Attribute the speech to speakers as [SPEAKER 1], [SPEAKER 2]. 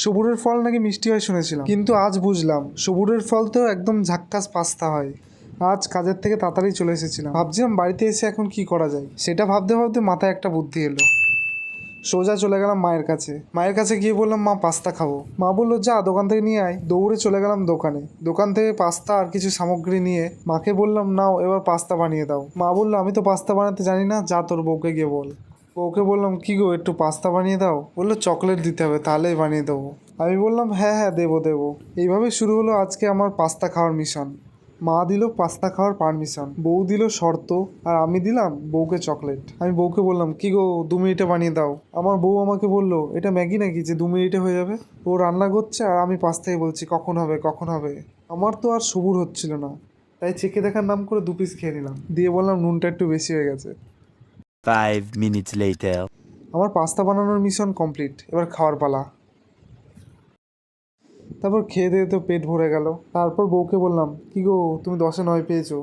[SPEAKER 1] সবুরের ফল নাকি মিষ্টি হয় শুনেছিলাম, কিন্তু আজ বুঝলাম সবুরের ফল তো একদম ঝাক্কাস পাস্তা হয়। আজ কাজের থেকে তাড়াতাড়ি চলে এসেছিলাম, ভাবছিলাম বাড়িতে এসে এখন কি করা যায়। সেটা ভাবতে ভাবতে মাথায় একটা বুদ্ধি এলো। সোজা চলে গেলাম মায়ের কাছে। মায়ের কাছে গিয়ে বললাম, মা পাস্তা খাবো। মা বললো, যা দোকান থেকে নিয়ে আয়। দৌড়ে চলে গেলাম দোকানে। দোকান থেকে পাস্তা আর কিছু সামগ্রী নিয়ে মাকে বললাম, নাও এবার পাস্তা বানিয়ে দাও। মা বললো, আমি তো পাস্তা বানাতে জানি না, যা তোর বউকে গিয়ে বল। বউকে বললাম, কি গো একটু পাস্তা বানিয়ে দাও। বললো, চকলেট দিতে হবে, তাহলেই বানিয়ে দেবো। আমি বললাম, হ্যাঁ হ্যাঁ দেবো দেবো। এইভাবে শুরু হলো আজকে আমার পাস্তা খাওয়ার মিশন। মা দিল পাস্তা খাওয়ার পারমিশন, বউ দিল শর্ত, আর আমি দিলাম বউকে চকলেট। আমি বউকে বললাম, কি গো 2 মিনিটে বানিয়ে দাও। আমার বউ আমাকে বলল, এটা ম্যাগি নাকি যে 2 মিনিটে হয়ে যাবে। ও রান্না করছে আর আমি পাস্তাই বলছি কখন হবে কখন হবে। আমার তো আর সবুর হচ্ছিল না, তাই চেখে দেখার নাম করে 2 পিস খেয়ে নিলাম, দিয়ে বললাম নুনটা একটু বেশি হয়ে গেছে।
[SPEAKER 2] 5 minutes later.
[SPEAKER 1] আমার পাস্তা বানানোর মিশন কমপ্লিট, এবার খাওয়ার পালা। তারপর খেয়ে দিয়ে তো পেট ভরে গেল। তারপর বউকে বললাম, কি গো তুমি 10-এ 9 পেয়েছো।